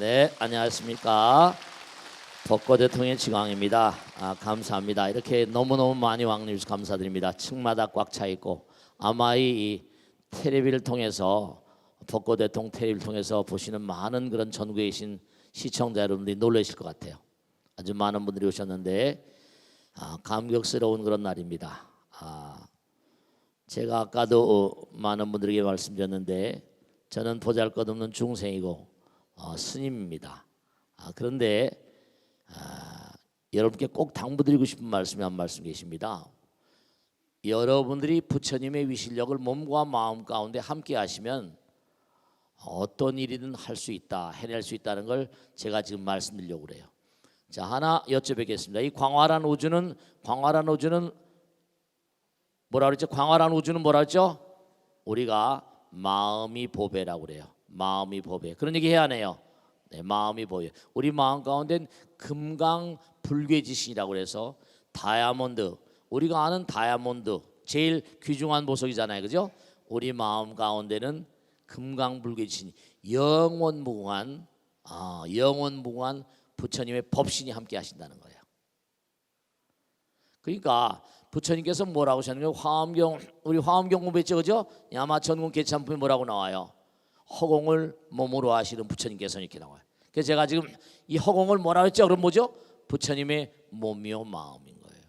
네, 안녕하십니까. 벚꽃대통령의 지광입니다. 감사합니다. 이렇게 너무너무 많이 왕래 주셔서 감사드립니다. 층마다 꽉 차 있고 아마 이 텔레비를 통해서 벚꽃대통령 텔레비를 통해서 보시는 많은 그런 전국에 계신 시청자 여러분들이 놀라실 것 같아요. 아주 많은 분들이 오셨는데 감격스러운 그런 날입니다. 제가 아까도 많은 분들에게 말씀드렸는데 저는 보잘것없는 중생이고 스님입니다. 그런데 여러분께 꼭 당부드리고 싶은 말씀이 한 말씀 계십니다. 여러분들이 부처님의 위실력을 몸과 마음 가운데 함께 하시면 어떤 일이든 할 수 있다, 해낼 수 있다는 걸 제가 지금 말씀드리려고 그래요. 자, 하나 여쭤뵙겠습니다. 이 광활한 우주는 뭐라 그랬죠? 광활한 우주는 뭐라 그랬죠? 우리가 마음이 보배라고 그래요. 마음이 보배. 그런 얘기 해야 하네요. 네, 마음이 보배. 우리 마음 가운데는 금강 불괴지신이라고 그래서 다이아몬드, 우리가 아는 다이아몬드 제일 귀중한 보석이잖아요, 그죠? 우리 마음 가운데는 금강 불괴지신, 영원무궁한 부처님의 법신이 함께 하신다는 거예요. 그러니까 부처님께서 뭐라고 하셨냐면 우리 화엄경 공부했죠, 그죠? 아마 전공 개참품에 뭐라고 나와요? 허공을 몸으로 하시는 부처님께서 이렇게 나와요. 그래서 제가 지금 이 허공을 뭐라고 했죠? 그럼 뭐죠? 부처님의 몸이요 마음인 거예요.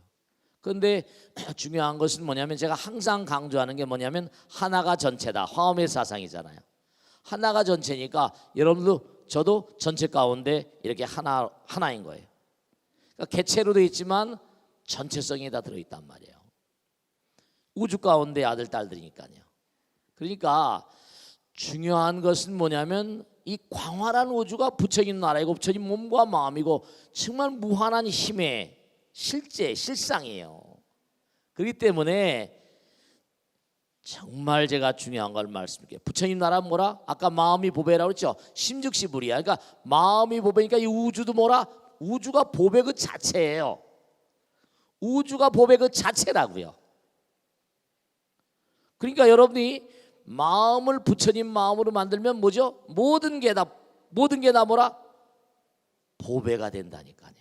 그런데 중요한 것은 뭐냐면 제가 항상 강조하는 게 뭐냐면 하나가 전체다. 화엄의 사상이잖아요. 하나가 전체니까 여러분도 저도 전체 가운데 이렇게 하나인 거예요. 그러니까 개체로 되어 있지만 전체성이 다 들어있단 말이에요. 우주 가운데 아들 딸들이니까요. 그러니까 중요한 것은 뭐냐면 이 광활한 우주가 부처님 나라이고 부처님 몸과 마음이고 정말 무한한 힘의 실상이에요. 그렇기 때문에 정말 제가 중요한 걸 말씀드릴게요. 부처님 나라 뭐라? 아까 마음이 보배라고 그랬죠. 심즉시불이야. 그러니까 마음이 보배니까 이 우주도 뭐라? 우주가 보배 그 자체예요. 우주가 보배 그 자체라고요. 그러니까 여러분이 마음을 부처님 마음으로 만들면 뭐죠? 모든 게 다 뭐라? 보배가 된다니까요.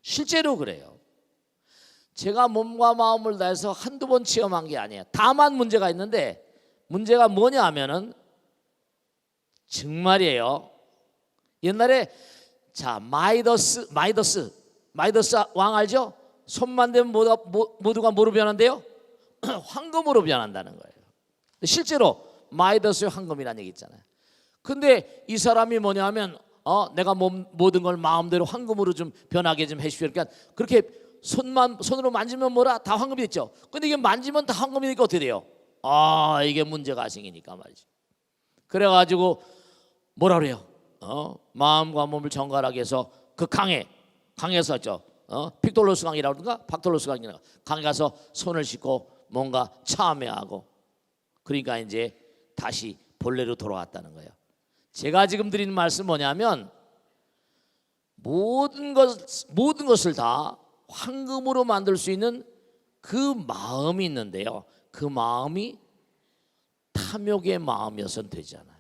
실제로 그래요. 제가 몸과 마음을 다해서 한두 번 체험한 게 아니에요. 다만 문제가 있는데 문제가 뭐냐 하면은 정말이에요. 옛날에 자 마이더스 왕 알죠? 손만 대면 모두가 뭐로 변한대요? 황금으로 변한다는 거예요. 실제로 마이더스의 황금이라는 얘기 있잖아요. 근데 이 사람이 뭐냐면 내가 모든 걸 마음대로 황금으로 좀 변하게 좀 해주십시오. 그러니까 그렇게 손으로 만지면 뭐라? 다 황금이 됐죠. 근데 이게 만지면 다 황금이 되니까 어떻게 돼요? 이게 문제가 생기니까 말이죠. 그래가지고 뭐라 그래요? 마음과 몸을 정갈하게 해서 그 강에서 했죠. 픽톨로스 강이라든가 박톨로스 강이라든가 강에 가서 손을 씻고 뭔가 참회하고 그러니까 이제 다시 본래로 돌아왔다는 거예요. 제가 지금 드리는 말씀 뭐냐면 모든 것을 다 황금으로 만들 수 있는 그 마음이 있는데요. 그 마음이 탐욕의 마음이어서는 되잖아요.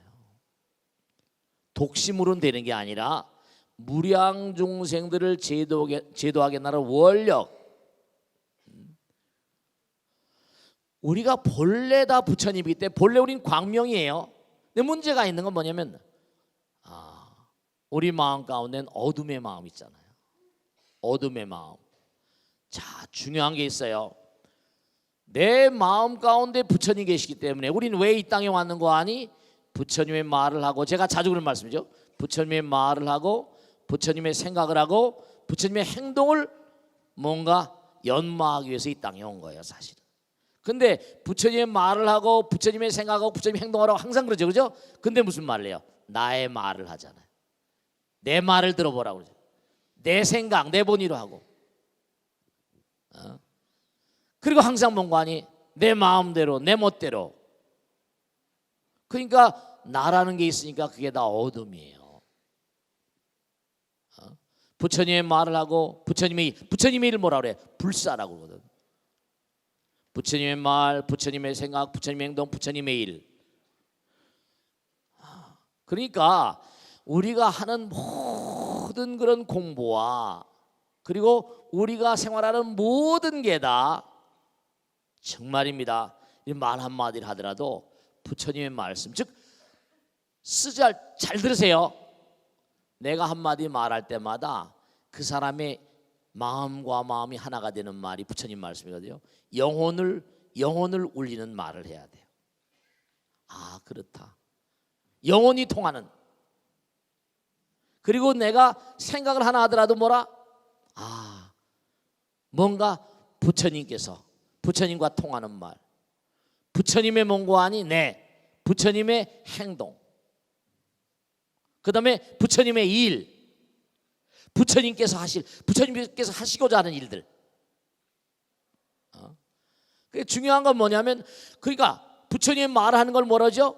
독심으로는 되는 게 아니라 무량 중생들을 제도하게 나라 원력. 우리가 본래 다 부처님이기 때문에 본래 우린 광명이에요. 근데 문제가 있는 건 뭐냐면 우리 마음 가운데는 어둠의 마음 있잖아요. 어둠의 마음. 자, 중요한 게 있어요. 내 마음 가운데 부처님 계시기 때문에 우리는 왜 이 땅에 왔는 거 아니? 부처님의 말을 하고 제가 자주 그런 말씀이죠. 부처님의 말을 하고 부처님의 생각을 하고 부처님의 행동을 뭔가 연마하기 위해서 이 땅에 온 거예요, 사실은. 근데 부처님의 말을 하고 부처님의 생각하고 부처님의 행동하라고 항상 그러죠, 그죠? 근데 무슨 말을 해요? 나의 말을 하잖아요. 내 말을 들어보라고 그러죠. 내 생각, 내 본의로 하고. 그리고 항상 뭔가 아니 내 마음대로 내 멋대로. 그러니까 나라는 게 있으니까 그게 다 어둠이에요. 부처님의 말을 하고 부처님의 일 뭐라 그래? 불사라고 그러거든. 부처님의 말, 부처님의 생각, 부처님의 행동, 부처님의 일. 그러니까 우리가 하는 모든 그런 공부와 그리고 우리가 생활하는 모든 게 다 정말입니다. 이 말 한마디를 하더라도 부처님의 말씀, 즉 잘 들으세요. 내가 한마디 말할 때마다 그 사람의 마음과 마음이 하나가 되는 말이 부처님 말씀이거든요. 영혼을 울리는 말을 해야 돼요. 아, 그렇다. 영혼이 통하는. 그리고 내가 생각을 하나 하더라도 뭐라? 아, 뭔가 부처님과 통하는 말. 부처님의 몽고하니 부처님의 행동. 그 다음에 부처님의 일. 부처님께서 하시고자 하는 일들. 중요한 건 뭐냐면, 그러니까 부처님 말하는 걸 뭐라죠?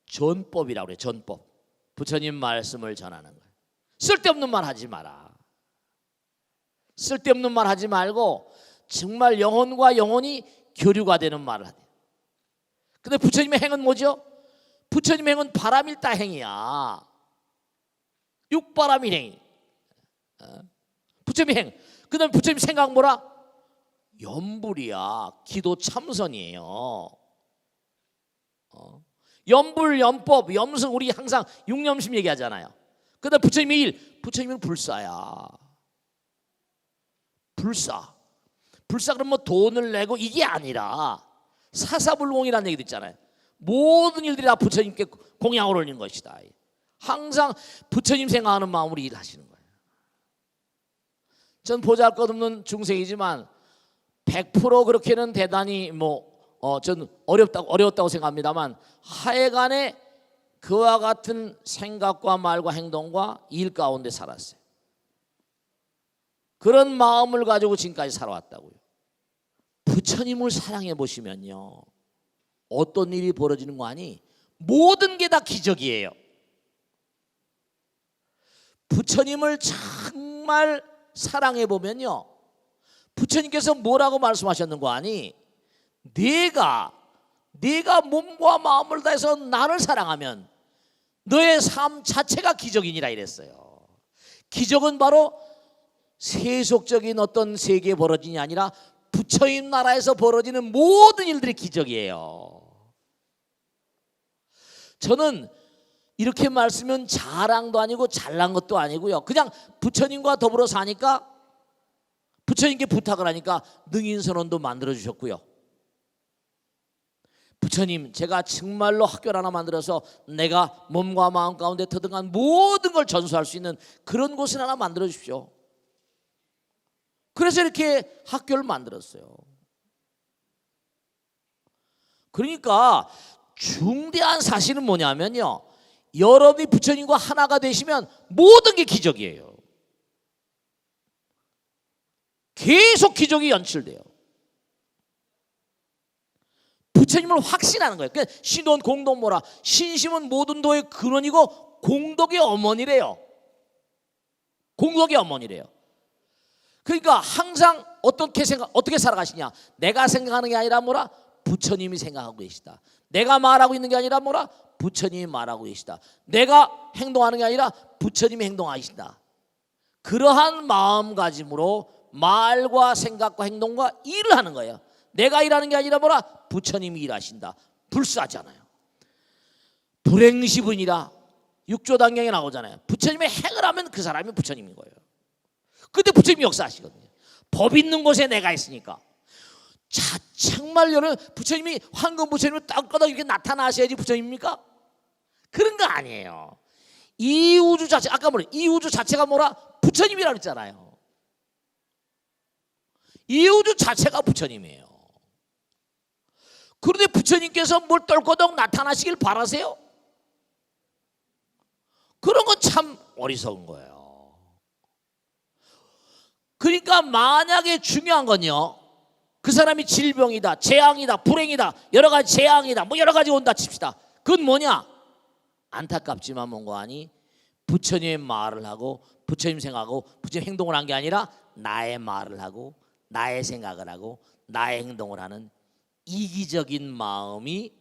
전법이라고 그래요. 전법. 부처님 말씀을 전하는 거예요. 쓸데없는 말 하지 마라. 쓸데없는 말 하지 말고 정말 영혼과 영혼이 교류가 되는 말을 하대요. 근데 부처님의 행은 뭐죠? 부처님의 행은 바람일다 행이야. 육바람일 행이. 부처님의 행. 그 다음에 부처님 생각 뭐라? 염불이야. 기도 참선이에요. 염불, 염법, 염승, 우리 항상 육념심 얘기하잖아요. 그 다음에 부처님의 일. 부처님은 불사야. 불사 그러면 뭐 돈을 내고 이게 아니라 사사불공이라는 얘기도 있잖아요. 모든 일들이 다 부처님께 공양을 올리는 것이다. 항상 부처님 생각하는 마음으로 일하시는 거예요. 전 보잘것없는 중생이지만 100% 그렇게는 대단히 전 어려웠다고 생각합니다만, 하여간에 그와 같은 생각과 말과 행동과 일 가운데 살았어요. 그런 마음을 가지고 지금까지 살아왔다고요. 부처님을 사랑해 보시면요, 어떤 일이 벌어지는 거 아니? 모든 게 다 기적이에요. 부처님을 정말 사랑해 보면요, 부처님께서 뭐라고 말씀하셨는 거 아니? 네가 몸과 마음을 다해서 나를 사랑하면 너의 삶 자체가 기적이니라 이랬어요. 기적은 바로 세속적인 어떤 세계에 벌어지는 게 아니라 부처님 나라에서 벌어지는 모든 일들이 기적이에요. 저는 이렇게 말씀은 자랑도 아니고 잘난 것도 아니고요, 그냥 부처님과 더불어 사니까 부처님께 부탁을 하니까 능인선언도 만들어 주셨고요. 부처님, 제가 정말로 학교를 하나 만들어서 내가 몸과 마음 가운데 터득한 모든 걸 전수할 수 있는 그런 곳을 하나 만들어 주십시오. 그래서 이렇게 학교를 만들었어요. 그러니까 중대한 사실은 뭐냐면요, 여러분이 부처님과 하나가 되시면 모든 게 기적이에요. 계속 기적이 연출돼요. 부처님을 확신하는 거예요. 그러니까 신원 공덕모라. 신심은 모든 도의 근원이고 공덕의 어머니래요. 공덕의 어머니래요. 그러니까 항상 어떻게 살아가시냐? 내가 생각하는 게 아니라 뭐라? 부처님이 생각하고 계시다. 내가 말하고 있는 게 아니라 뭐라? 부처님이 말하고 계시다. 내가 행동하는 게 아니라 부처님이 행동하신다. 그러한 마음가짐으로 말과 생각과 행동과 일을 하는 거예요. 내가 일하는 게 아니라 뭐라? 부처님이 일하신다. 불사잖아요. 불행시분이라 육조단경에 나오잖아요. 부처님의 행을 하면 그 사람이 부처님인 거예요. 근데 부처님이 역사하시거든요. 법 있는 곳에 내가 있으니까. 자, 정말 여러분, 부처님이 황금 부처님이 땅바닥 이렇게 나타나셔야지 부처님입니까? 그런 거 아니에요. 이 우주 자체, 아까 이 우주 자체가 뭐라? 부처님이라고 했잖아요. 이 우주 자체가 부처님이에요. 그런데 부처님께서 뭘 떨거덕 나타나시길 바라세요? 그런 건 참 어리석은 거예요. 그러니까 만약에 중요한 건요, 그 사람이 질병이다, 재앙이다, 불행이다, 여러 가지 재앙이다, 뭐 여러 가지 온다 칩시다. 그건 뭐냐? 안타깝지만 뭔가 아니, 부처님의 말을 하고 부처님 생각하고 부처님 행동을 한 게 아니라 나의 말을 하고 나의 생각을 하고 나의 행동을 하는 이기적인 마음이,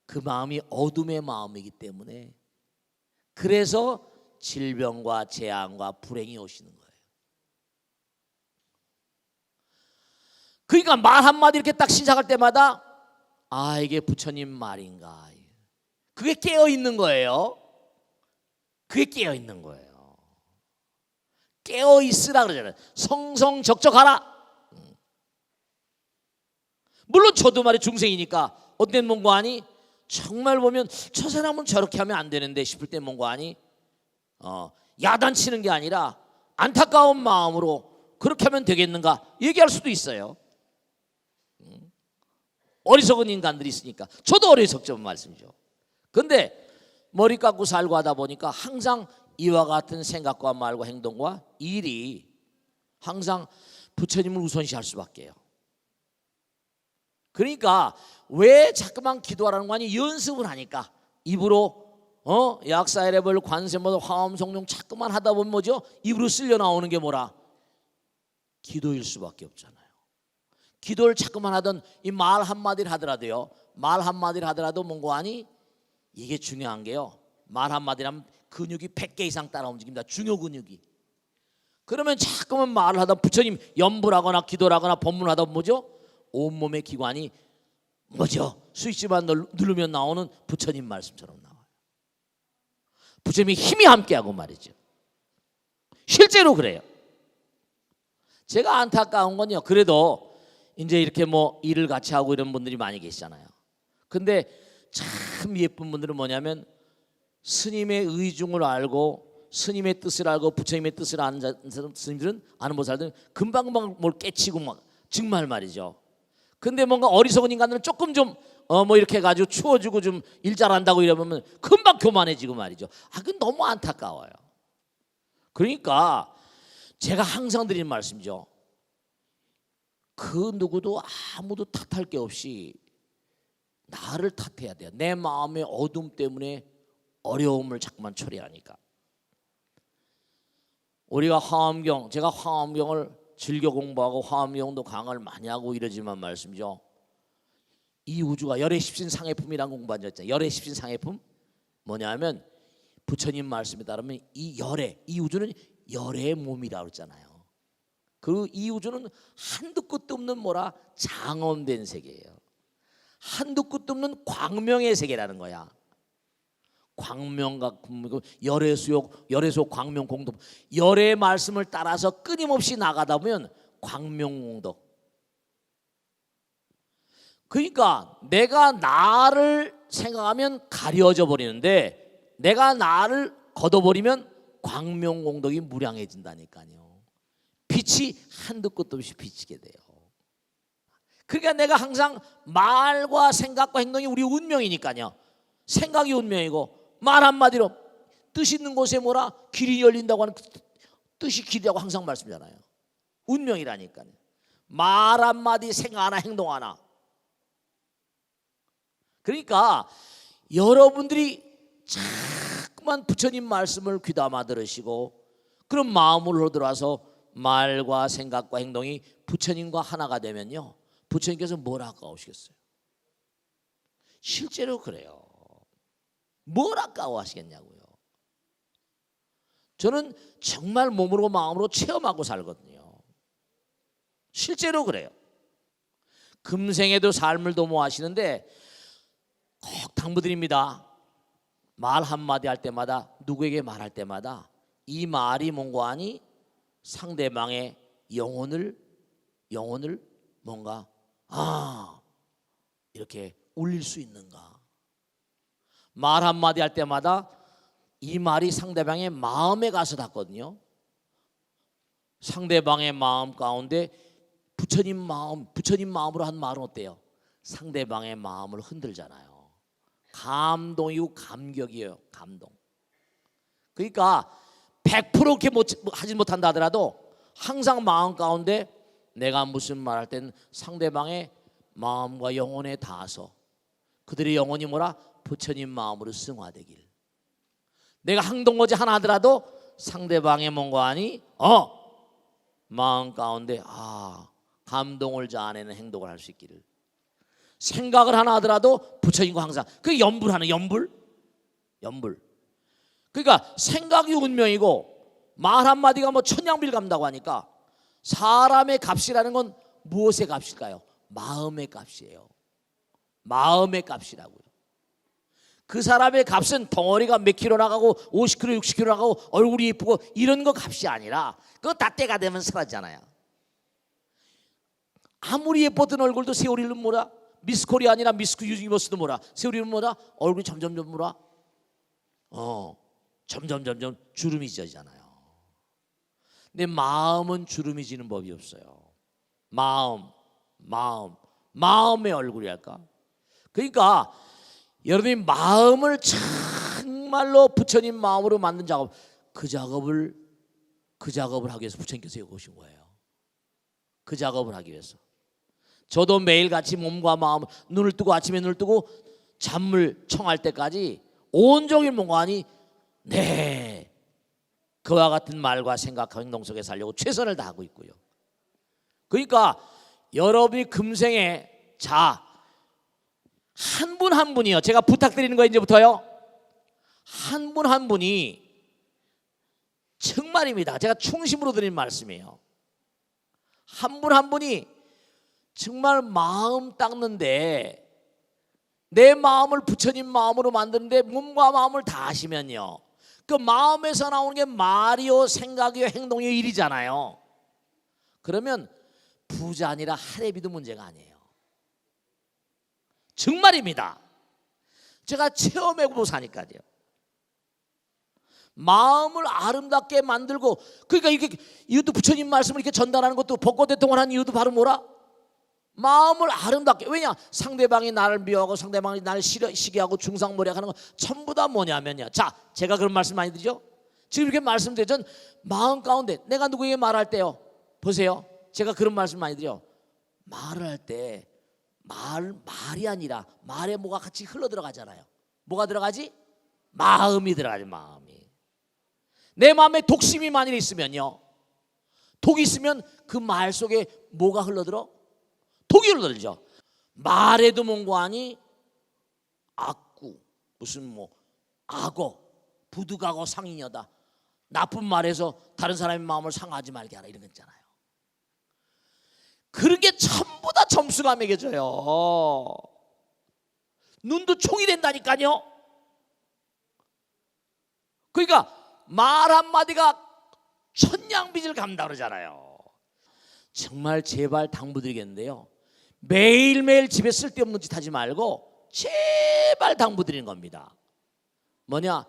그 마음이 어둠의 마음이기 때문에 그래서 질병과 재앙과 불행이 오시는 거예요. 그러니까 말 한마디 이렇게 딱 시작할 때마다 아, 이게 부처님 말인가, 그게 깨어 있는 거예요. 그게 깨어 있는 거예요. 깨어 있으라 그러잖아요. 성성적적하라. 물론 저도 말이 중생이니까 어떤 뭔가 하니 정말 보면 저 사람은 저렇게 하면 안 되는데 싶을 때 뭔가 하니 야단치는 게 아니라 안타까운 마음으로 그렇게 하면 되겠는가 얘기할 수도 있어요. 어리석은 인간들이 있으니까. 저도 어리석죠 말씀이죠. 근데 머리 깎고 살고 하다 보니까 항상 이와 같은 생각과 말과 행동과 일이 항상 부처님을 우선시할 수밖에 요. 그러니까 왜 자꾸만 기도하라는 거 아니? 연습을 하니까 입으로 약사해레벌 관세모도 화엄성룡 자꾸만 하다 보면 뭐죠? 입으로 쓸려 나오는 게 뭐라? 기도일 수밖에 없잖아요. 기도를 자꾸만 하던 이 말 한마디를 하더라도요, 말 한마디를 하더라도 뭔가 아니? 이게 중요한 게요, 말 한마디라면 근육이 100개 이상 따라 움직입니다. 중요 근육이. 그러면 자꾸만 말을 하다 부처님 염불 하거나 기도를 하거나 법문하다 보면 뭐죠? 온몸의 기관이 뭐죠? 스위치만 누르면 나오는 부처님 말씀처럼 나와요. 부처님이 힘이 함께하고 말이죠. 실제로 그래요. 제가 안타까운 건요, 그래도 이제 이렇게 뭐 일을 같이 하고 이런 분들이 많이 계시잖아요. 근데 참 예쁜 분들은 뭐냐면 스님의 의중을 알고 스님의 뜻을 알고 부처님의 뜻을 아는 스님들은, 아는 보살들은 금방금방 뭘 깨치고 막 정말 말이죠. 근데 뭔가 어리석은 인간들은 조금 좀 뭐 이렇게 해가지고 추워주고 좀 일 잘한다고 이러면 금방 교만해지고 말이죠. 그건 너무 안타까워요. 그러니까 제가 항상 드리는 말씀이죠. 그 누구도 아무도 탓할 게 없이 나를 탓해야 돼요. 내 마음의 어둠 때문에 어려움을 자꾸만 초래하니까. 우리가 화엄경, 제가 화엄경을 즐겨 공부하고 화엄경도 강의를 많이 하고 이러지만 말씀이죠. 이 우주가 열의 십신 상해품이라는 공부한 적 있잖아요. 열의 십신 상해품 뭐냐면 부처님 말씀에 따르면 이 열의, 이 우주는 열의 몸이라고 했잖아요. 그 이 우주는 한도 끝도 없는 뭐라 장엄된 세계예요. 한도 끝도 없는 광명의 세계라는 거야. 광명과 열의 수욕, 열의 수욕, 광명 공덕. 열의 말씀을 따라서 끊임없이 나가다 보면 광명 공덕. 그러니까 내가 나를 생각하면 가려져 버리는데 내가 나를 걷어버리면 광명 공덕이 무량해진다니까요. 빛이 한도 끝도 없이 비치게 돼요. 그러니까 내가 항상 말과 생각과 행동이 우리 운명이니까요. 생각이 운명이고 말 한마디로 뜻 있는 곳에 뭐라 길이 열린다고 하는 뜻이 길이라고 항상 말씀하잖아요. 운명이라니까요. 말 한마디, 생각 하나, 행동 하나. 그러니까 여러분들이 자꾸만 부처님 말씀을 귀담아 들으시고 그런 마음으로 들어와서 말과 생각과 행동이 부처님과 하나가 되면요, 부처님께서 뭘 아까우시겠어요? 실제로 그래요. 뭘 아까워하시겠냐고요. 저는 정말 몸으로 마음으로 체험하고 살거든요. 실제로 그래요. 금생에도 삶을 도모하시는데 꼭 당부드립니다. 말 한마디 할 때마다, 누구에게 말할 때마다 이 말이 뭔가 하니 상대방의 영혼을 뭔가 이렇게 울릴 수 있는가. 말 한마디 할 때마다 이 말이 상대방의 마음에 가서 닿거든요. 상대방의 마음 가운데 부처님 마음으로 한 말은 어때요? 상대방의 마음을 흔들잖아요. 감동이고 감격이에요. 감동. 그러니까 100% 이렇게 하지 못한다 하더라도 항상 마음 가운데 내가 무슨 말할 땐 상대방의 마음과 영혼에 닿아서 그들의 영혼이 뭐라? 부처님 마음으로 승화되길. 내가 항동거지 하나 하더라도 상대방의 뭔가 아니 마음 가운데 감동을 자아내는 행동을 할 수 있기를. 생각을 하나 하더라도 부처님과 항상 그 염불하는 염불. 그러니까 생각이 운명이고 말 한마디가 뭐 천냥비를 갚는다고 하니까 사람의 값이라는 건 무엇의 값일까요? 마음의 값이에요. 마음의 값이라고요. 그 사람의 값은 덩어리가 몇 킬로 나가고 50킬로 60킬로 나가고 얼굴이 예쁘고 이런 거 값이 아니라 그거 다 때가 되면 사라지잖아요. 아무리 예뻤던 얼굴도 세월이는 뭐라? 미스 코리아 아니라 미스 유니버스도 뭐라? 세월이는 뭐라? 얼굴이 점점 뭐라? 점점 주름이 져지잖아요. 근데 마음은 주름이 지는 법이 없어요. 마음의 얼굴이랄까? 그러니까 여러분이 마음을 정말로 부처님 마음으로 만든 작업, 그 작업을 하기 위해서 부처님께서 여기 오신 거예요. 그 작업을 하기 위해서. 저도 매일같이 몸과 마음, 눈을 뜨고 아침에 눈을 뜨고 잠을 청할 때까지 온종일 몽관이 네, 그와 같은 말과 생각과 행동 속에 살려고 최선을 다하고 있고요. 그러니까 여러분이 금생에 한 분 한 분이요, 제가 부탁드리는 거 이제부터요, 한 분 한 분이 정말입니다. 제가 충심으로 드리는 말씀이에요. 한 분 한 분이 정말 마음 닦는데, 내 마음을 부처님 마음으로 만드는데 몸과 마음을 다 하시면요, 그 마음에서 나오는 게 말이요 생각이요 행동이요 일이잖아요. 그러면 부자 아니라 할애비도 문제가 아니에요. 정말입니다. 제가 체험해보고 사니까요. 마음을 아름답게 만들고, 그러니까 이것도 부처님 말씀을 이렇게 전달하는 것도 벚꽃대통을 한 이유도 바로 뭐라? 마음을 아름답게. 왜냐? 상대방이 나를 미워하고 상대방이 나를 시기하고 중상모략하는 거 전부 다 뭐냐면요, 자, 제가 그런 말씀 많이 드리죠. 지금 이렇게 말씀드려, 전 마음 가운데 내가 누구에게 말할 때요, 보세요, 제가 그런 말씀 많이 드려. 말을 할 때 말이 아니라 말에 뭐가 같이 흘러 들어가잖아요. 뭐가 들어가지? 마음이 들어가지. 마음이. 내 마음에 독심이 만일 있으면요, 독이 있으면 그 말 속에 뭐가 흘러들어? 독이 흘러들죠. 말에도 뭔가하니 악구, 무슨 뭐 악어, 부득악어 상인여다, 나쁜 말에서 다른 사람의 마음을 상하지 말게 하라, 이런 거 있잖아요. 그런 게 전부 다 점수가 매겨져요. 눈도 총이 된다니까요. 그러니까 말 한마디가 천냥빚을 갚는다 그러잖아요. 정말 제발 당부드리겠는데요, 매일매일 집에 쓸데없는 짓 하지 말고 제발 당부드리는 겁니다. 뭐냐?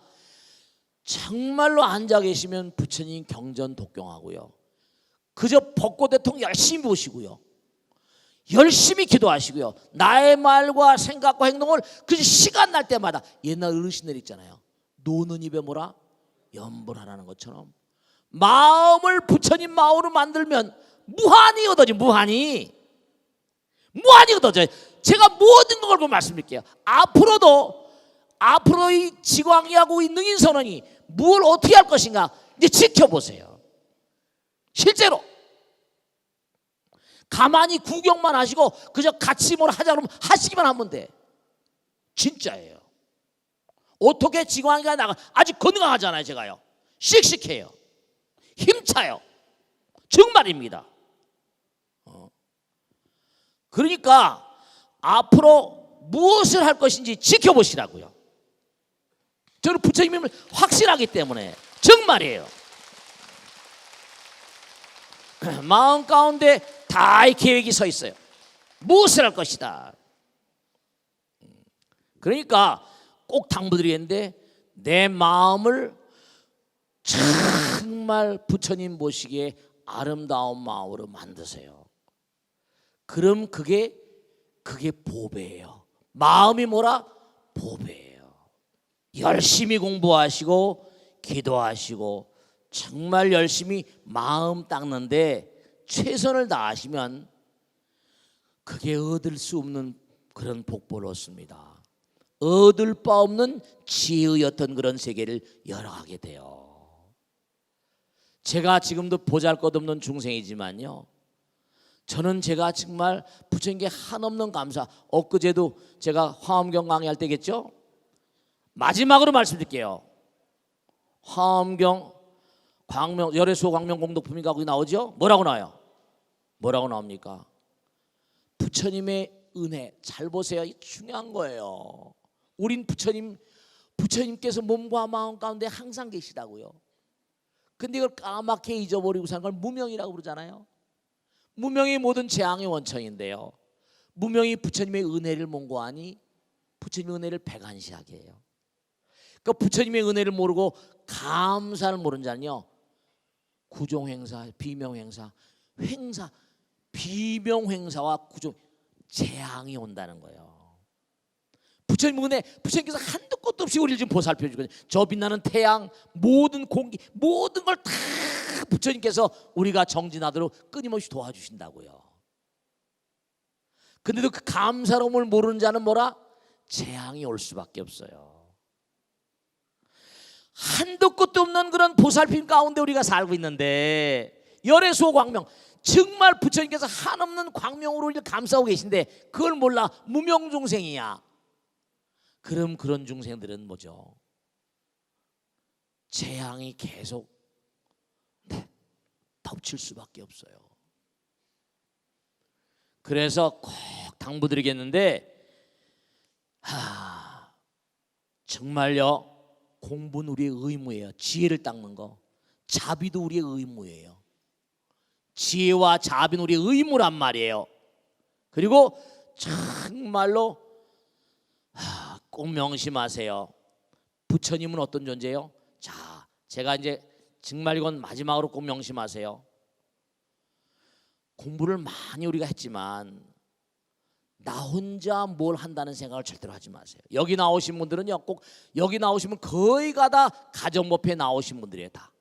정말로 앉아 계시면 부처님 경전 독경하고요, 그저 벚꽃대통 열심히 보시고요, 열심히 기도하시고요, 나의 말과 생각과 행동을 그 시간 날 때마다, 옛날 어르신들 있잖아요, 노는 입에 뭐라? 염불하라는 것처럼 마음을 부처님 마음으로 만들면 무한히 얻어져. 무한히 얻어져요. 제가 모든 걸 걸고 말씀드릴게요. 앞으로 이 지광이하고 이 능인선언이 뭘 어떻게 할 것인가 이제 지켜보세요. 실제로 가만히 구경만 하시고 그저 같이 뭘 하자 그러면 하시기만 하면 돼. 진짜예요. 어떻게 지광이가 나가? 아직 건강하잖아요. 제가요, 씩씩해요, 힘차요. 정말입니다. 그러니까 앞으로 무엇을 할 것인지 지켜보시라고요. 저는 부처님을 확신하기 때문에 정말이에요. 마음 가운데 다 이 계획이 서 있어요. 무엇을 할 것이다. 그러니까 꼭 당부드리겠는데, 내 마음을 정말 부처님 보시기에 아름다운 마음으로 만드세요. 그럼 그게 보배예요. 마음이 뭐라? 보배예요. 열심히 공부하시고 기도하시고 정말 열심히 마음 닦는데 최선을 다하시면 그게 얻을 수 없는 그런 복보를 얻습니다. 얻을 바 없는 지혜였던 그런 세계를 열어가게 돼요. 제가 지금도 보잘것없는 중생이지만요, 저는 제가 정말 부처님께 한없는 감사. 엊그제도 제가 화엄경 강의할 때겠죠, 마지막으로 말씀드릴게요. 화엄경 광명 열애수호 광명 공덕품이 거기 나오죠? 뭐라고 나와요? 뭐라고 나옵니까? 부처님의 은혜. 잘 보세요. 이 중요한 거예요. 우린 부처님께서 몸과 마음 가운데 항상 계시다고요. 근데 이걸 까맣게 잊어버리고 사는 걸 무명이라고 부르잖아요. 무명이 모든 재앙의 원천인데요. 무명이 부처님의 은혜를 몽고하니 부처님의 은혜를 배관시하게 해요. 그러니까 부처님의 은혜를 모르고 감사를 모르는 자는요, 구종행사, 비명행사, 비명행사와 구종 재앙이 온다는 거예요. 부처님 은혜, 부처님께서 한도 끝도 없이 우리를 지금 보살펴 주거든요. 저 빛나는 태양, 모든 공기, 모든 걸 다 부처님께서 우리가 정진하도록 끊임없이 도와주신다고요. 근데도 그 감사로움을 모르는 자는 뭐라? 재앙이 올 수밖에 없어요. 한도 끝도 없는 그런 보살핌 가운데 우리가 살고 있는데, 열애수호 광명, 정말 부처님께서 한없는 광명으로 우리를 감싸고 계신데 그걸 몰라 무명중생이야. 그럼 그런 중생들은 뭐죠? 재앙이 계속 덮칠 수밖에 없어요. 그래서 꼭 당부드리겠는데, 정말요, 공부는 우리의 의무예요. 지혜를 닦는 거, 자비도 우리의 의무예요. 지혜와 자비는 우리의 의무란 말이에요. 그리고 정말로 꼭 명심하세요. 부처님은 어떤 존재예요? 자, 제가 이제 정말 이건 마지막으로 꼭 명심하세요. 공부를 많이 우리가 했지만 나 혼자 뭘 한다는 생각을 절대로 하지 마세요. 여기 나오신 분들은요, 꼭 여기 나오시면 거의가 다 가정법회에 나오신 분들이에요. 다.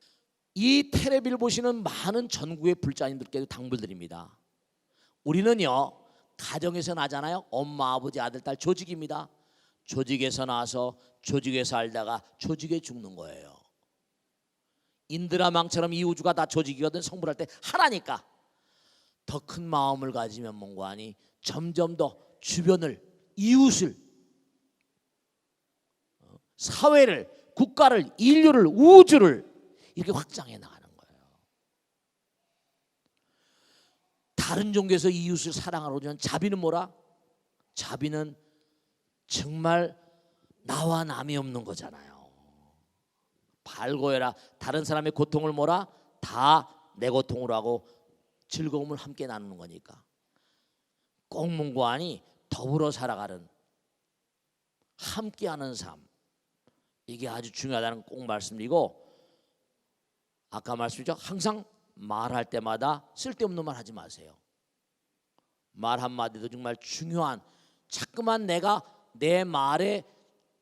이 텔레비를 보시는 많은 전국의 불자님들께도 당부드립니다. 우리는요, 가정에서 나잖아요. 엄마, 아버지, 아들, 딸, 조직입니다. 조직에서 나서 조직에서 살다가 조직에 죽는 거예요. 인드라망처럼 이 우주가 다 조직이거든. 성불할 때 하나니까. 더 큰 마음을 가지면 뭔가하니 점점 더 주변을, 이웃을, 사회를, 국가를, 인류를, 우주를 이렇게 확장해 나가는 거예요. 다른 종교에서 이웃을 사랑하러 오면 자비는 뭐라? 자비는 정말 나와 남이 없는 거잖아요. 발고해라. 다른 사람의 고통을 뭐라? 다 내 고통으로 하고 즐거움을 함께 나누는 거니까. 꼭 문고하니 더불어 살아가는, 함께하는 삶, 이게 아주 중요하다는 꼭 말씀드리고, 아까 말씀드렸죠. 항상 말할 때마다 쓸데없는 말 하지 마세요. 말 한마디도 정말 중요한, 자꾸만 내가 내 말에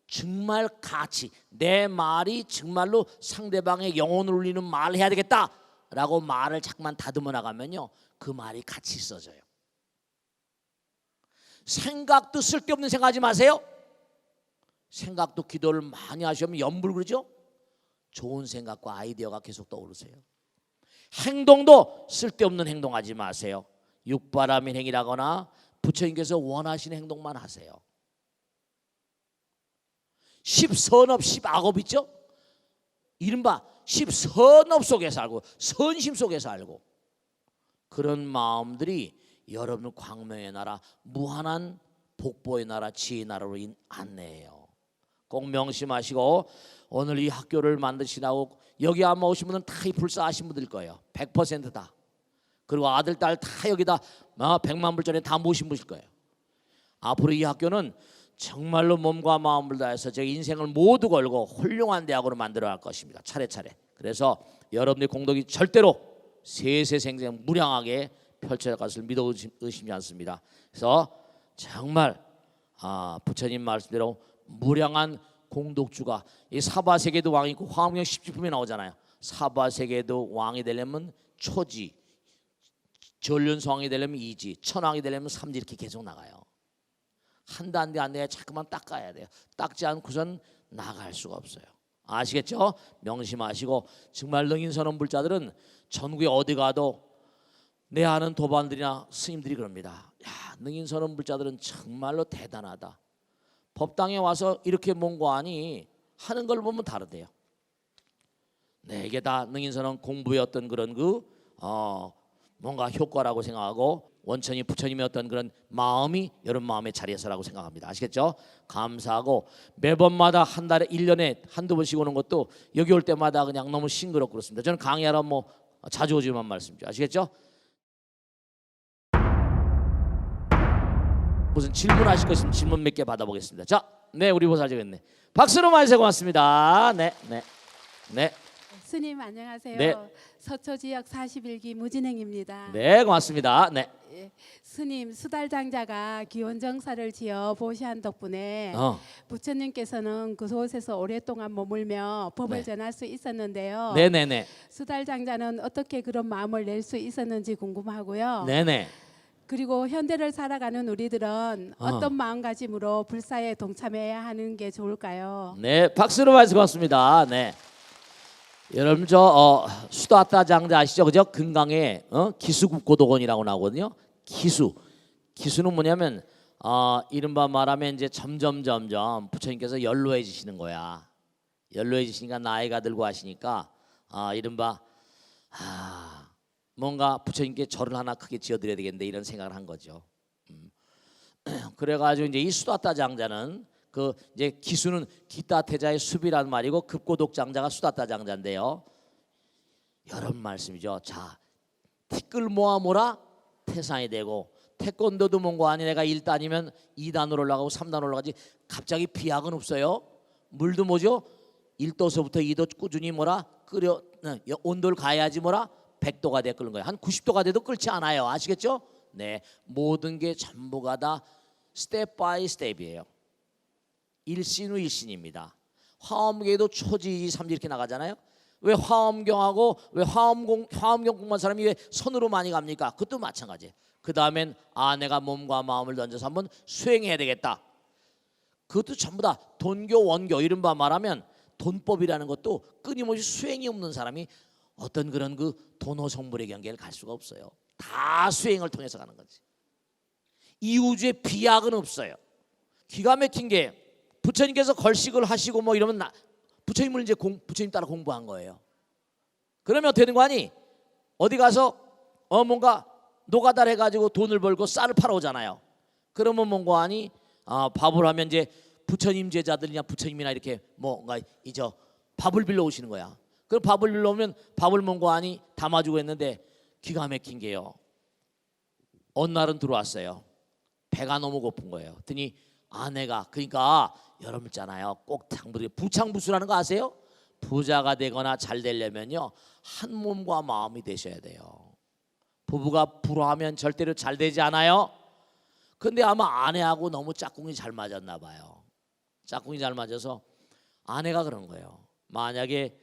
정말 가치, 내 말이 정말로 상대방의 영혼을 울리는 말을 해야 되겠다라고 말을 자꾸만 다듬어 나가면요, 그 말이 가치 있어져요. 생각도 쓸데없는 생각하지 마세요. 생각도 기도를 많이 하시면 염불 그러죠. 좋은 생각과 아이디어가 계속 떠오르세요. 행동도 쓸데없는 행동하지 마세요. 육바라민 행위라거나 부처님께서 원하시는 행동만 하세요. 십선업 십악업 있죠. 이른바 십선업 속에 살고 선심 속에 살고, 그런 마음들이 여러분 광명의 나라, 무한한 복보의 나라, 지혜의 나라로 안내해요. 꼭 명심하시고, 오늘 이 학교를 만드시라고 여기 아마 오신 분은 다 이 불사하신 분들일 거예요. 100% 다. 그리고 아들, 딸 다 여기다 100만 불짜리 다 모신 분일 거예요. 앞으로 이 학교는 정말로 몸과 마음을 다해서 제 인생을 모두 걸고 훌륭한 대학으로 만들어 갈 것입니다. 차례차례. 그래서 여러분의 공덕이 절대로 세세생생 무량하게 펼쳐질 것을 믿어 의심지 않습니다. 그래서 정말 부처님 말씀대로 무량한 공덕주가, 이 사바세계도 왕이 있고 화엄경 10지품에 나오잖아요. 사바세계도 왕이 되려면 초지, 전륜성왕이 되려면 이지, 천왕이 되려면 삼지, 이렇게 계속 나가요. 한다 안 돼 안 돼 자꾸만 닦아야 돼요. 닦지 않고선 나갈 수가 없어요. 아시겠죠? 명심하시고, 정말 능인선언 불자들은 전국에 어디 가도 내 아는 도반들이나 스님들이 그럽니다. 야, 능인선언 불자들은 정말로 대단하다. 법당에 와서 이렇게 몽고하니 하는 걸 보면 다르대요. 네, 이게 다 능인선언 공부의 어떤 그런 뭔가 효과라고 생각하고 원천이 부처님의 어떤 그런 마음이 여러분 마음의 자리에서라고 생각합니다. 아시겠죠? 감사하고 매번마다 한 달에 1년에 한두 번씩 오는 것도 여기 올 때마다 그냥 너무 싱그럽고 그렇습니다. 저는 강의하러 뭐 자주 오지만 말씀드리죠. 아시겠죠? 무슨 질문하실 거 있으면 질문 몇 개 받아보겠습니다. 자, 네, 우리 보살되겠네. 박수로 만세 고맙습니다. 네, 네, 네. 스님 안녕하세요. 네. 서초 지역 41기 무진행입니다. 네, 고맙습니다. 네. 예, 스님 수달장자가 기원정사를 지어 보시한 덕분에 부처님께서는 그곳에서 오랫동안 머물며 법을 네. 전할 수 있었는데요. 네네네. 수달장자는 어떻게 그런 마음을 낼 수 있었는지 궁금하고요. 네네. 그리고 현대를 살아가는 우리들은 어떤 마음가짐으로 불사에 동참해야 하는 게 좋을까요? 네, 박수로 말씀 고맙습니다. 네. 여러분 저 수다따 장자 아시죠? 그죠? 금강에 기수국고도원이라고 나오거든요. 기수는 뭐냐면 이른바 말하면 이제 점점 부처님께서 연로해지시는 거야. 연로해지시니까 나이가 들고 하시니까 이른바 뭔가 부처님께 절을 하나 크게 지어드려야 되겠는데 이런 생각을 한 거죠. 그래가지고 이제 이 수다따 장자는 그 이제 기수는 기타태자의 수비라는 말이고 급고독 장자가 수다따 장자인데요. 여러분 말씀이죠. 자, 티끌 모아 태산이 되고 태권도도 뭔가 아니 내가 1단이면 2단으로 올라가고 3단 올라가지 갑자기 비약은 없어요. 물도 뭐죠? 1도서부터 2도 꾸준히 끓여 온도를 가야지 100도가 돼 끓는 거예요. 한 90도가 돼도 끓지 않아요. 아시겠죠? 네, 모든 게 전부가 다 스텝 바이 스텝이에요. 일신 후 일신입니다. 화엄경에도 초지 삼지 이렇게 나가잖아요. 왜 화엄경하고 왜 화엄경 공부한 사람이 왜 선으로 많이 갑니까? 그것도 마찬가지예요. 그 다음엔 내가 몸과 마음을 던져서 한번 수행해야 되겠다. 그것도 전부 다 돈교 원교 이른바 말하면 돈법이라는 것도 끊임없이 수행이 없는 사람이 어떤 그런 도노성불의 경계를 갈 수가 없어요. 다 수행을 통해서 가는 거지. 이 우주에 비약은 없어요. 기가 막힌 게 부처님께서 걸식을 하시고 이러면 부처님을 이제 부처님 따라 공부한 거예요. 그러면 어떻게 되는 거 아니? 어디 가서 뭔가 노가다를 해가지고 돈을 벌고 쌀을 팔아오잖아요. 그러면 뭔가 아니? 밥을 하면 이제 부처님 제자들이나 부처님이나 이렇게 뭔가 이제 밥을 빌려 오시는 거야. 그럼 밥을 빌려 오면 밥을 뭔가 아니? 담아주고 했는데 기가 막힌 게요. 어느 날은 들어왔어요. 배가 너무 고픈 거예요. 그랬더니 아내가 그러니까 여러분 있잖아요. 꼭 부창부수라는 거 아세요? 부자가 되거나 잘 되려면요 한 몸과 마음이 되셔야 돼요. 부부가 불화하면 절대로 잘 되지 않아요. 근데 아마 아내하고 너무 짝꿍이 잘 맞았나 봐요. 짝꿍이 잘 맞아서 아내가 그런 거예요. 만약에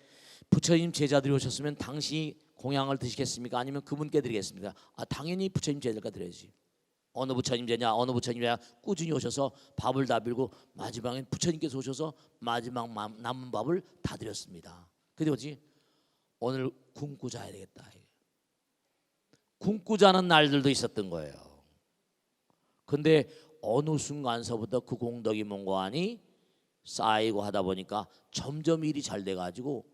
부처님 제자들이 오셨으면 당신이 공양을 드시겠습니까? 아니면 그분께 드리겠습니까? 당연히 부처님 제자가 드려야지. 어느 부처님제냐 어느 부처님이냐 꾸준히 오셔서 밥을 다 빌고 마지막엔 부처님께서 오셔서 마지막 남은 밥을 다 드렸습니다. 근데 뭐지? 오늘 굶고 자야 되겠다. 굶고 자는 날들도 있었던 거예요. 근데 어느 순간서부터 그 공덕이 뭔가하니 쌓이고 하다 보니까 점점 일이 잘 돼가지고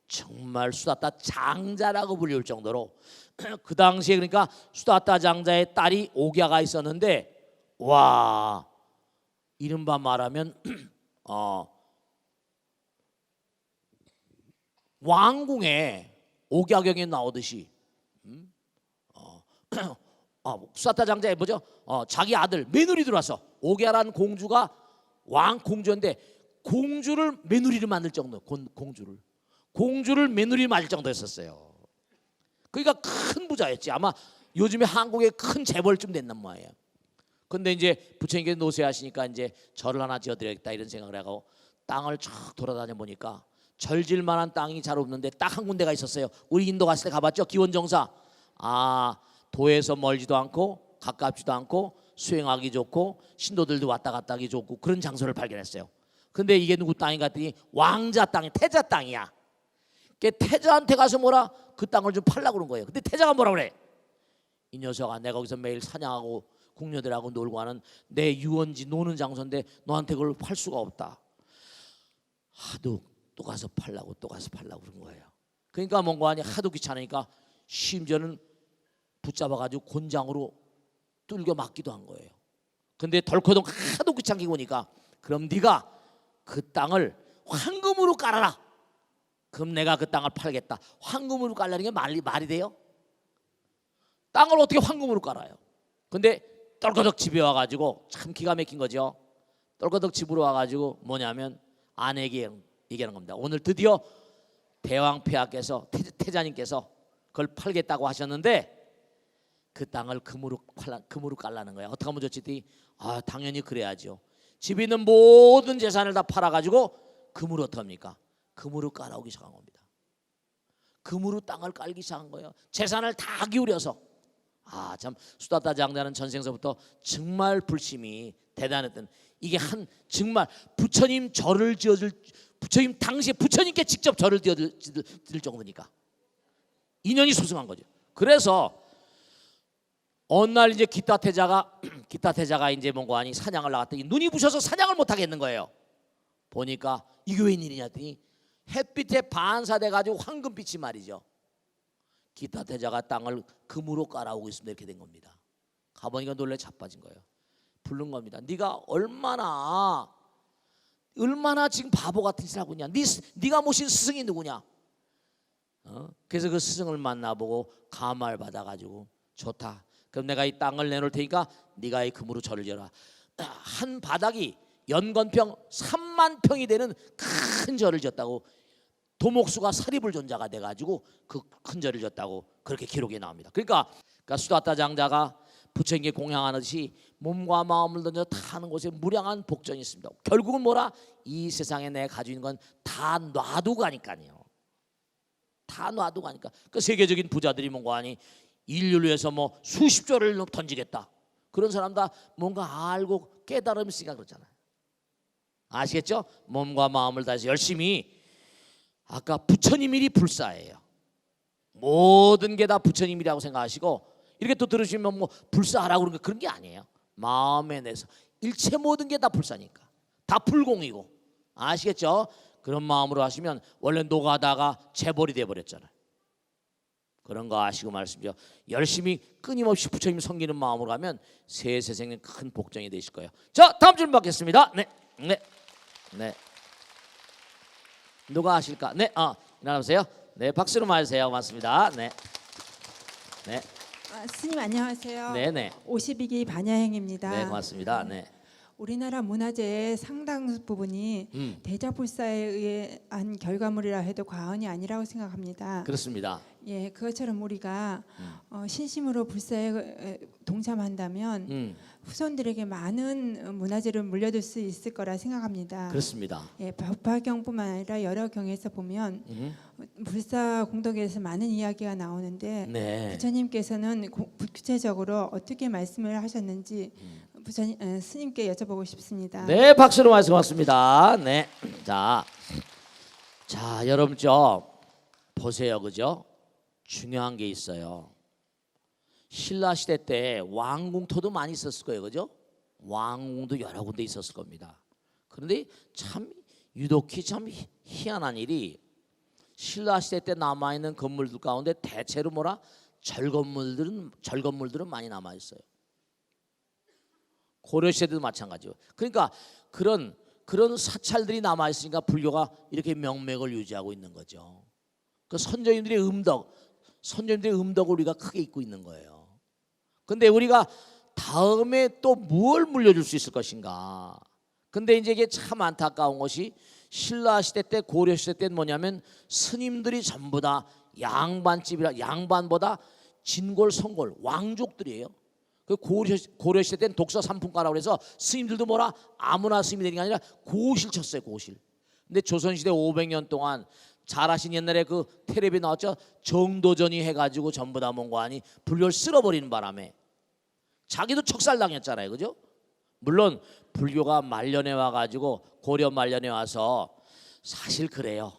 정말 수다따 장자라고 불릴 정도로 그 당시에 그러니까 수다따 장자의 딸이 옥야가 있었는데 와 이른바 말하면 왕궁에 옥야경에 나오듯이 수다따 장자의 뭐죠? 자기 아들 며느리 들어왔어. 옥야라는 공주가 왕 공주인데 공주를 며느리를 만들 정도 공주를 며느리 맞을 정도였었어요. 그러니까 큰 부자였지. 아마 요즘에 한국에 큰 재벌쯤 됐단 말이에요. 근데 이제 부처님께서 노쇠하시니까 이제 절을 하나 지어드려야겠다 이런 생각을 하고 땅을 쫙 돌아다녀 보니까 절질만한 땅이 잘 없는데 딱 한 군데가 있었어요. 우리 인도 갔을 때 가봤죠? 기원정사. 도에서 멀지도 않고 가깝지도 않고 수행하기 좋고 신도들도 왔다 갔다 하기 좋고 그런 장소를 발견했어요. 근데 이게 누구 땅이 갔더니 왕자 땅이 태자 땅이야. 태자한테 가서 그 땅을 좀 팔라고 그런 거예요. 근데 태자가 뭐라 그래? 이 녀석아 내가 거기서 매일 사냥하고 궁녀들하고 놀고 하는 내 유원지 노는 장소인데 너한테 그걸 팔 수가 없다. 하도 또 가서 팔라고 그런 거예요. 그러니까 몽고하니 하도 귀찮으니까 심지어는 붙잡아가지고 곤장으로 뚫겨 맞기도 한 거예요. 근데 덜커덩 하도 귀찮게 보니까 그럼 네가 그 땅을 황금으로 깔아라. 그럼 내가 그 땅을 팔겠다. 황금으로 깔라는 게 말이 돼요? 땅을 어떻게 황금으로 깔아요? 근데 떨거덕 집에 와가지고 참 기가 막힌 거죠. 떨거덕 집으로 와가지고 뭐냐면 아내에게 얘기하는 겁니다. 오늘 드디어 대왕폐하께서 태자님께서 그걸 팔겠다고 하셨는데 그 땅을 금으로 깔라는 거야. 어떻게 하면 좋지? 당연히 그래야죠. 집에 있는 모든 재산을 다 팔아가지고 금으로 어떻게 합니까? 금으로 깔아오기 시작한 겁니다. 금으로 땅을 깔기 시작한 거예요. 재산을 다 기울여서. 참 수다타 장자는 전생서부터 정말 불심이 대단했던, 이게 정말 부처님 절을 지어줄, 부처님 당시에 부처님께 직접 절을 지을 정도니까 인연이 소승한 거죠. 그래서 어느 날 이제 기타 태자가 이제 몽고하니 사냥을 나갔더니 눈이 부셔서 사냥을 못 하겠는 거예요. 보니까 이게 웬일이냐 했더니 햇빛에 반사돼 가지고 황금빛이 말이죠. 기타 태자가 땅을 금으로 깔아오고 있습니다. 이렇게 된 겁니다. 가보니까 놀래 자빠진 거예요. 부른 겁니다. 네가 얼마나 지금 바보 같은 짓을 하고 있냐. 네가 모신 스승이 누구냐. 그래서 그 스승을 만나보고 감화를 받아가지고 좋다. 그럼 내가 이 땅을 내놓을 테니까 네가 이 금으로 절을 지어라. 한 바닥이 연건평 3만 평이 되는 큰 절을 지었다고, 도목수가 사리불존자가 돼가지고 그 큰 절을 지었다고 그렇게 기록이 나옵니다. 그러니까 수다타 장자가 부처님께 공양하듯이 몸과 마음을 던져 다 하는 곳에 무량한 복전이 있습니다. 결국은 뭐라? 이 세상에 내가 가지고 있는 건 다 놔두고 가니까요. 다 놔두고 가니까 그 세계적인 부자들이 뭔가 하니 인류를 위해서 뭐 수십 조를 던지겠다. 그런 사람 다 뭔가 알고 깨달음이 있으니까 그렇잖아요. 아시겠죠? 몸과 마음을 다해서 열심히. 아까 부처님 일이 불사예요. 모든 게 다 부처님 일이라고 생각하시고 이렇게 또 들으시면 뭐 불사하라고 그런 게 아니에요. 마음에 내서 일체 모든 게 다 불사니까 다 불공이고. 아시겠죠? 그런 마음으로 하시면 원래 노가다가 재벌이 돼버렸잖아요. 그런 거 아시고 말씀드려 열심히 끊임없이 부처님 섬기는 마음으로 가면 세세생에 큰 복전이 되실 거예요. 자, 다음 질문 받겠습니다. 네. 누가 하실까? 네, 일어나보세요. 네, 박수로 맞으세요. 고맙습니다. 네. 스님 안녕하세요. 네. 52기 반야행입니다. 네, 고맙습니다. 네. 우리나라 문화재의 상당 부분이 대자불사에 의한 결과물이라 해도 과언이 아니라고 생각합니다. 그렇습니다. 예, 그것처럼 우리가 신심으로 불사에 동참한다면 후손들에게 많은 문화재를 물려줄 수 있을 거라 생각합니다. 그렇습니다. 예, 법화경뿐만 아니라 여러 경에서 보면 불사 공덕에서 많은 이야기가 나오는데 네. 부처님께서는 구체적으로 어떻게 말씀을 하셨는지 스님께 여쭤보고 싶습니다. 네, 박수로 말씀하셨습니다. 네. 자, 여러분 보세요, 그죠? 중요한 게 있어요. 신라 시대 때 왕궁토도 많이 있었을 거예요, 그죠? 왕궁도 여러 군데 있었을 겁니다. 그런데 참 유독히 참 희한한 일이 신라 시대 때 남아 있는 건물들 가운데 대체로 절건물들은 많이 남아 있어요. 고려 시대도 마찬가지예요. 그러니까 그런 사찰들이 남아 있으니까 불교가 이렇게 명맥을 유지하고 있는 거죠. 그 선조님들의 음덕을 우리가 크게 잊고 있는 거예요. 근데 우리가 다음에 또 뭘 물려줄 수 있을 것인가? 근데 이제 이게 참 안타까운 것이 신라 시대 때, 고려 시대 때는 뭐냐면 스님들이 전부 다 양반보다 진골, 성골, 왕족들이에요. 그 고려 시대 때는 독서 삼품가라고 해서 스님들도 아무나 스님이 되는 게 아니라 고실 쳤어요, 고실. 근데 조선 시대 500년 동안 잘하신 옛날에 그 텔레비 나왔죠. 정도전이 해가지고 전부 다 뭔가하니 불교를 쓸어버리는 바람에 자기도 척살당했잖아요, 그죠? 물론 불교가 말년에 와가지고 고려 말년에 와서 사실 그래요.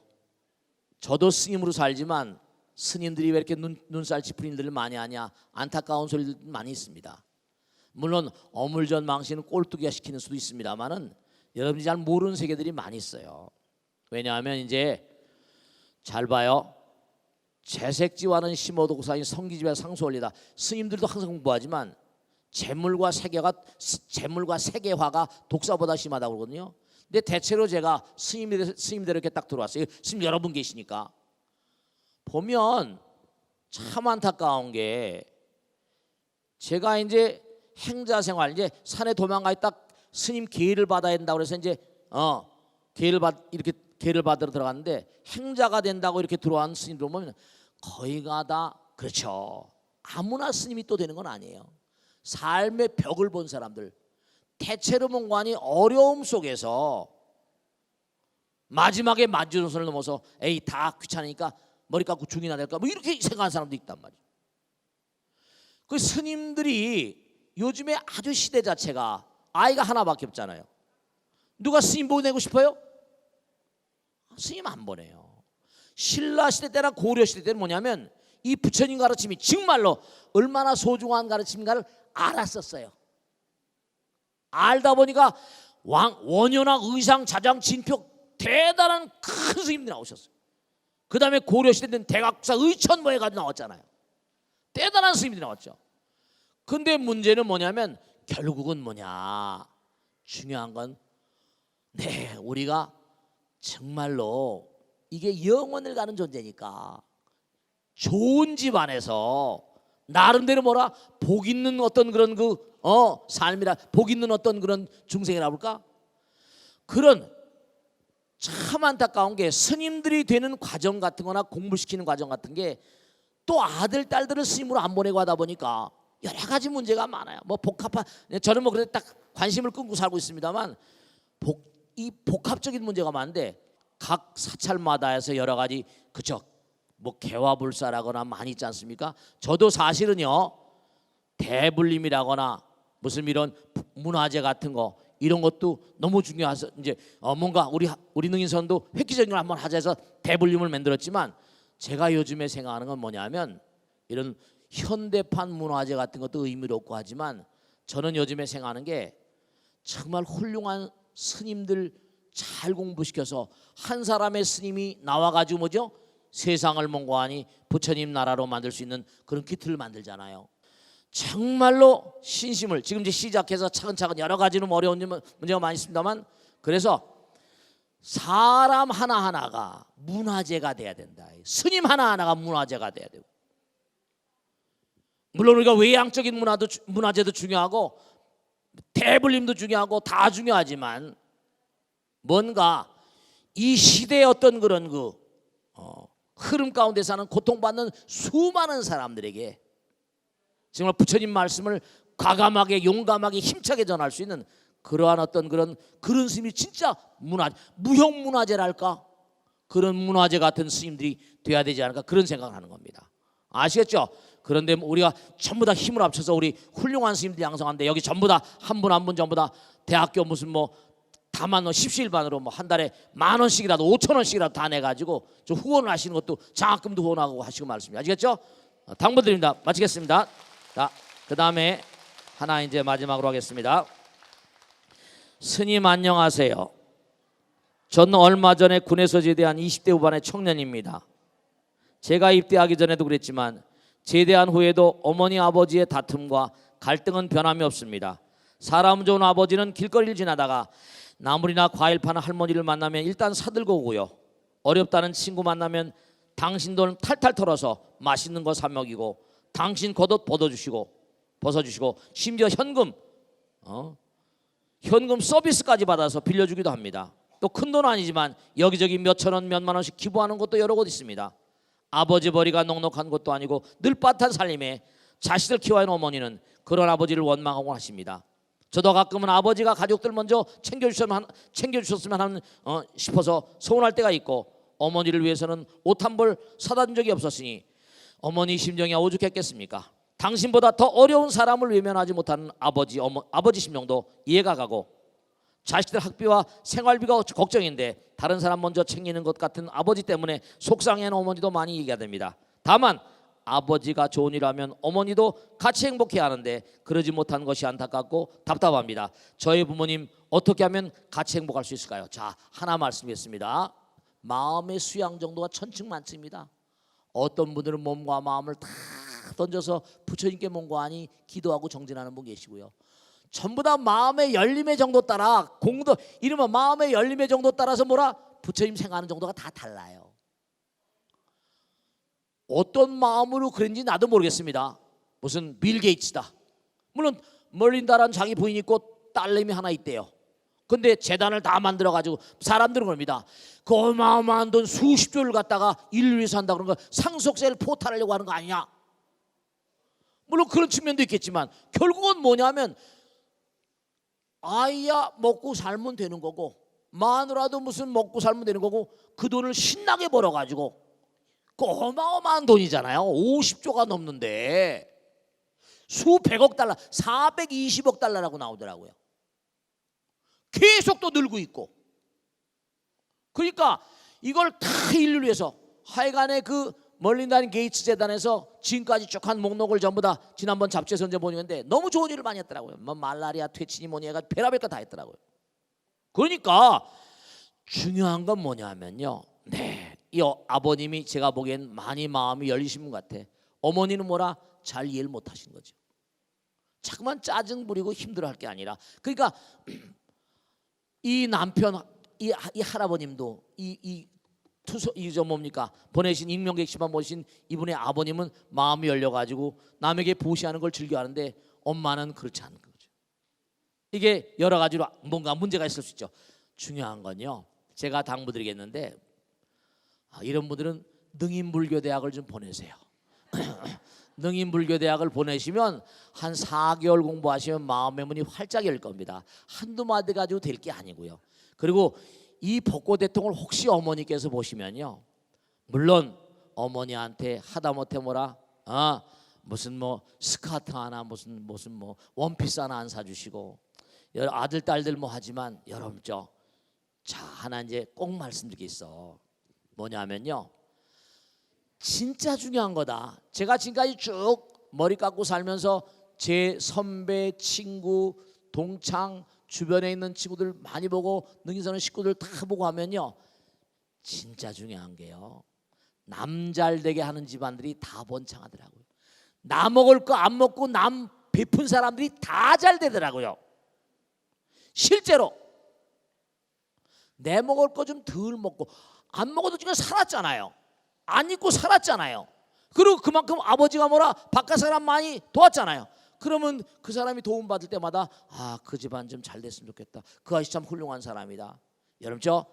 저도 스님으로 살지만 스님들이 왜 이렇게 눈살 짚은 일들을 많이 하냐, 안타까운 소리들 많이 있습니다. 물론 어물전 망신은 꼴뚜기가 시키는 수도 있습니다만은 여러분이 잘 모르는 세계들이 많이 있어요. 왜냐하면 이제 잘 봐요. 재색지와는 심어도구사인 성기집에 상소올리다. 스님들도 항상 공부하지만 재물과 세계화가 독사보다 심하다고 그러거든요. 근데 대체로 제가 스님들 이렇게 딱 들어왔어요. 스님 여러분 계시니까 보면 참 안타까운 게, 제가 이제 행자 생활, 이제 산에 도망가 있다 스님 계를 받아야 된다고 그래서 이제 이렇게 계를 받으러 들어갔는데, 행자가 된다고 이렇게 들어온 스님들 보면 거의가 다 그렇죠. 아무나 스님이 또 되는 건 아니에요. 삶의 벽을 본 사람들, 대체로 뭔가니 어려움 속에서 마지막에 만주노선을 넘어서 에이 다 귀찮으니까 머리 깎고 중이나 될까 뭐 이렇게 생각하는 사람도 있단 말이에요. 그 스님들이 요즘에 아주 시대 자체가 아이가 하나밖에 없잖아요. 누가 스님 보내고 싶어요? 스님 안 보내요. 신라 시대 때나 고려 시대 때는 뭐냐면 이 부처님 가르침이 정말로 얼마나 소중한 가르침인가를 알았었어요. 알다 보니까 원효나 의상, 자장, 진표 대단한 큰 스님들이 나오셨어요. 그 다음에 고려 시대 때는 대각사, 의천 뭐 해가지고 나왔잖아요. 대단한 스님들이 나왔죠. 근데 문제는 뭐냐면 결국은 뭐냐, 중요한 건 우리가 정말로 이게 영원을 가는 존재니까 좋은 집안에서 나름대로 뭐라 복 있는 어떤 그런 삶이라, 복 있는 어떤 그런 중생이라 볼까? 그런 참 안타까운 게 스님들이 되는 과정 같은 거나 공부를 시키는 과정 같은 게 또 아들, 딸들을 스님으로 안 보내고 하다 보니까 여러 가지 문제가 많아요. 뭐 복합한, 저는 뭐 그래 딱 관심을 끊고 살고 있습니다만 이 복합적인 문제가 많은데 각 사찰마다 해서 여러 가지 그쵸, 뭐 개화불사라거나 많이 있지 않습니까? 저도 사실은요 대불림이라거나 무슨 이런 문화재 같은 거 이런 것도 너무 중요해서 이제 뭔가 우리 능인선도 획기적인 걸 한번 하자 해서 대불림을 만들었지만, 제가 요즘에 생각하는 건 뭐냐면 이런 현대판 문화재 같은 것도 의미가 없고 하지만 저는 요즘에 생각하는 게 정말 훌륭한 스님들 잘 공부시켜서 한 사람의 스님이 나와가지고 뭐죠? 세상을 몽고하니 부처님 나라로 만들 수 있는 그런 키트를 만들잖아요. 정말로 신심을 지금 이제 시작해서 차근차근 여러 가지는 어려운 문제가 많이 있습니다만, 그래서 사람 하나하나가 문화재가 돼야 된다. 스님 하나하나가 문화재가 돼야 되고, 물론 우리가 외향적인 문화재도 중요하고 대불림도 중요하고 다 중요하지만 뭔가 이 시대의 어떤 그런 흐름 가운데 사는 고통받는 수많은 사람들에게 정말 부처님 말씀을 과감하게 용감하게 힘차게 전할 수 있는 그러한 어떤 그런 스님이 진짜 무형문화재랄까, 그런 문화재 같은 스님들이 돼야 되지 않을까, 그런 생각을 하는 겁니다. 아시겠죠? 그런데 우리가 전부 다 힘을 합쳐서 우리 훌륭한 스님들이 양성한데, 여기 전부 다 한 분 한 분 전부 다 대학교 무슨 뭐 다만 십시일반으로 뭐 한 달에 10,000원씩이라도 5,000원씩이라도 다 내가지고 좀 후원을 하시는 것도 장학금도 후원하고 하시고 말씀입니다. 아시겠죠? 당부드립니다. 마치겠습니다. 자, 그 다음에 하나 이제 마지막으로 하겠습니다. 스님 안녕하세요. 저는 얼마 전에 군에서 제대한 20대 후반의 청년입니다. 제가 입대하기 전에도 그랬지만 제대한 후에도 어머니 아버지의 다툼과 갈등은 변함이 없습니다. 사람 좋은 아버지는 길거리를 지나다가 나물이나 과일 파는 할머니를 만나면 일단 사들고 오고요. 어렵다는 친구 만나면 당신 돈 탈탈 털어서 맛있는 거 사 먹이고, 당신 겉옷 벗어주시고 심지어 현금 서비스까지 받아서 빌려주기도 합니다. 또 큰 돈 아니지만 여기저기 몇천 원, 몇만 원씩 기부하는 곳도 여러 곳 있습니다. 아버지 벌이가 넉넉한 것도 아니고 늘 빠듯한 살림에 자식들 키워야 하는 어머니는 그런 아버지를 원망하고 하십니다. 저도 가끔은 아버지가 가족들 먼저 챙겨주셨으면 하는 싶어서 서운할 때가 있고, 어머니를 위해서는 옷 한 벌 사다 준 적이 없었으니 어머니 심정이 오죽했겠습니까? 당신보다 더 어려운 사람을 외면하지 못하는 아버지 심정도 이해가 가고, 자식들 학비와 생활비가 걱정인데 다른 사람 먼저 챙기는 것 같은 아버지 때문에 속상해하는 어머니도 많이 얘기가 됩니다. 다만 아버지가 좋은 일 하면 어머니도 같이 행복해야 하는데 그러지 못한 것이 안타깝고 답답합니다. 저희 부모님 어떻게 하면 같이 행복할 수 있을까요? 자, 하나 말씀드리겠습니다. 마음의 수양 정도가 천층만층입니다. 어떤 분들은 몸과 마음을 다 던져서 부처님께 몸과하니 기도하고 정진하는 분 계시고요. 전부 다 마음의 열림의 정도 따라 공덕 이러면 마음의 열림의 정도 따라서 뭐라 부처님 생각하는 정도가 다 달라요. 어떤 마음으로 그런지 나도 모르겠습니다. 무슨 빌 게이츠다. 물론 멀린다라는 자기 부인 있고 딸내미 하나 있대요. 근데 재단을 다 만들어 가지고 사람들은 겁니다. 그 어마어마한 돈 수십조를 갖다가 인류 위해서 한다 그런 거 상속세를 포탈하려고 하는 거 아니냐. 물론 그런 측면도 있겠지만 결국은 뭐냐면 아이야 먹고 살면 되는 거고 마누라도 무슨 먹고 살면 되는 거고 그 돈을 신나게 벌어가지고 그 어마어마한 돈이잖아요. 50조가 넘는데 수백억 달러 420억 달러라고 나오더라고요. 계속 또 늘고 있고 그러니까 이걸 다 인류를 위해서 하여간에 그 멀린다는 게이츠 재단에서 지금까지 쭉 한 목록을 전부 다 지난번 잡지에서 언제 보는데 너무 좋은 일을 많이 했더라고요. 뭐 말라리아 퇴치니 뭐니 해가 별의별 거 다 했더라고요. 그러니까 중요한 건 뭐냐면요. 네, 이 아버님이 제가 보기엔 많이 마음이 열리신 분 같아. 어머니는 뭐라 잘 이해를 못 하신 거죠. 자꾸만 짜증 부리고 힘들어할 게 아니라 그러니까 이 남편 이 할아버님도 이저 뭡니까 보내신 익명 객시만 보신 이분의 아버님은 마음이 열려가지고 남에게 보시하는 걸 즐겨하는데 엄마는 그렇지 않은 거죠. 이게 여러 가지로 뭔가 문제가 있을 수 있죠. 중요한 건요. 제가 당부드리겠는데 이런 분들은 능인불교대학을 좀 보내세요. 능인불교대학을 보내시면 한 4개월 공부하시면 마음의 문이 활짝 열 겁니다. 한두 마디 가지고 될 게 아니고요. 그리고 이 벚꽃대통을 혹시 어머니께서 보시면요, 물론 어머니한테 하다못해 뭐라 무슨 뭐 스카트 하나 무슨 뭐 원피스 하나 안 사주시고 아들 딸들 뭐 하지만 여러분 자 하나 이제 꼭 말씀드릴 게 있어. 뭐냐면요, 진짜 중요한 거다. 제가 지금까지 쭉 머리 깎고 살면서 제 선배, 친구, 동창 주변에 있는 친구들 많이 보고 능인선언 식구들 다 보고 하면요, 진짜 중요한 게요, 남 잘되게 하는 집안들이 다 번창하더라고요. 나 먹을 거 안 먹고 남 베푼 사람들이 다 잘 되더라고요. 실제로 내 먹을 거 좀 덜 먹고 안 먹어도 지금 살았잖아요. 안 입고 살았잖아요. 그리고 그만큼 아버지가 뭐라 바깥 사람 많이 도왔잖아요. 그러면 그 사람이 도움 받을 때마다 그 집안 좀 잘 됐으면 좋겠다. 그 아저씨 참 훌륭한 사람이다. 여러분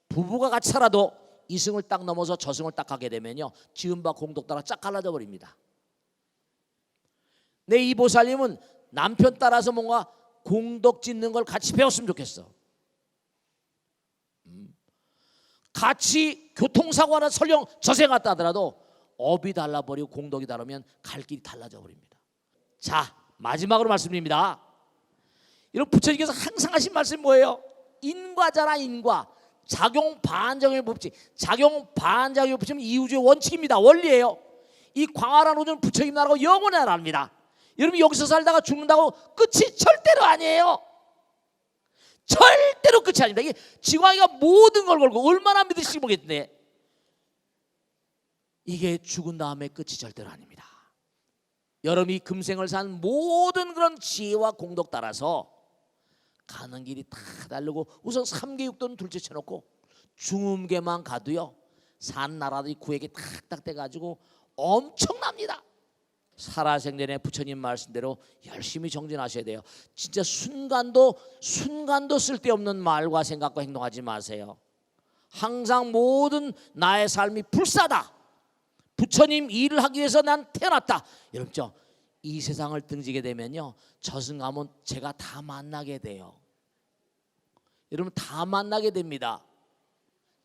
부부가 같이 살아도 이승을 딱 넘어서 저승을 딱 가게 되면요, 지은바 공덕 따라 쫙 갈라져 버립니다. 내 이 보살님은 남편 따라서 뭔가 공덕 짓는 걸 같이 배웠으면 좋겠어. 같이 교통사고 하나 설령 저생 갔다 하더라도 업이 달라버리고 공덕이 다르면 갈 길이 달라져 버립니다. 자, 마지막으로 말씀드립니다. 여러분, 부처님께서 항상 하신 말씀이 뭐예요? 인과잖아. 인과. 작용 반작용의 법칙. 작용 반작용의 법칙은 이우주의 원칙입니다. 원리예요. 이 광활한 우주는 부처님 나라고 영원의 나라입니다. 여러분, 여기서 살다가 죽는다고 끝이 절대로 아니에요. 절대로 끝이 아닙니다. 이게 지광이가 모든 걸 걸고 얼마나 믿으시기 모르겠는데 이게 죽은 다음에 끝이 절대로 아닙니다. 여러분이 금생을 산 모든 그런 지혜와 공덕 따라서 가는 길이 다 다르고 우선 3계 6도는 둘째 쳐놓고 중음계만 가도요, 산 나라들이 구획이 탁탁 돼가지고 엄청납니다. 살아생전에 부처님 말씀대로 열심히 정진하셔야 돼요. 진짜 순간도 쓸데없는 말과 생각과 행동하지 마세요. 항상 모든 나의 삶이 불사다. 부처님 일을 하기 위해서 난 태어났다. 여러분 이 세상을 등지게 되면요, 저승 가면 제가 다 만나게 돼요. 여러분 다 만나게 됩니다.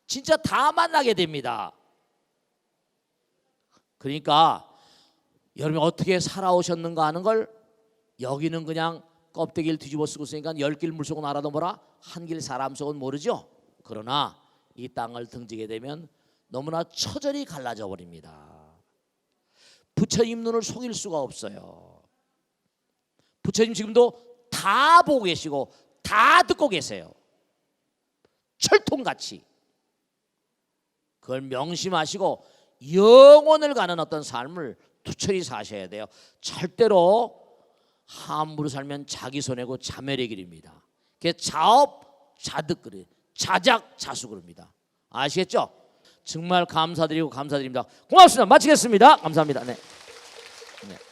진짜 다 만나게 됩니다. 그러니까 여러분이 어떻게 살아오셨는가 하는 걸 여기는 그냥 껍데기를 뒤집어 쓰고 있으니까 10길 물속은 알아도 뭐라 한 길 사람 속은 모르죠. 그러나 이 땅을 등지게 되면 너무나 처절히 갈라져 버립니다. 부처님 눈을 속일 수가 없어요. 부처님 지금도 다 보고 계시고 다 듣고 계세요. 철통같이. 그걸 명심하시고 영원을 가는 어떤 삶을 투철히 사셔야 돼요. 절대로 함부로 살면 자기 손해고 자멸의 길입니다. 그게 자업 자득 자작 자수그럽니다. 아시겠죠? 정말 감사드리고 감사드립니다. 고맙습니다. 마치겠습니다. 감사합니다. 네. 네.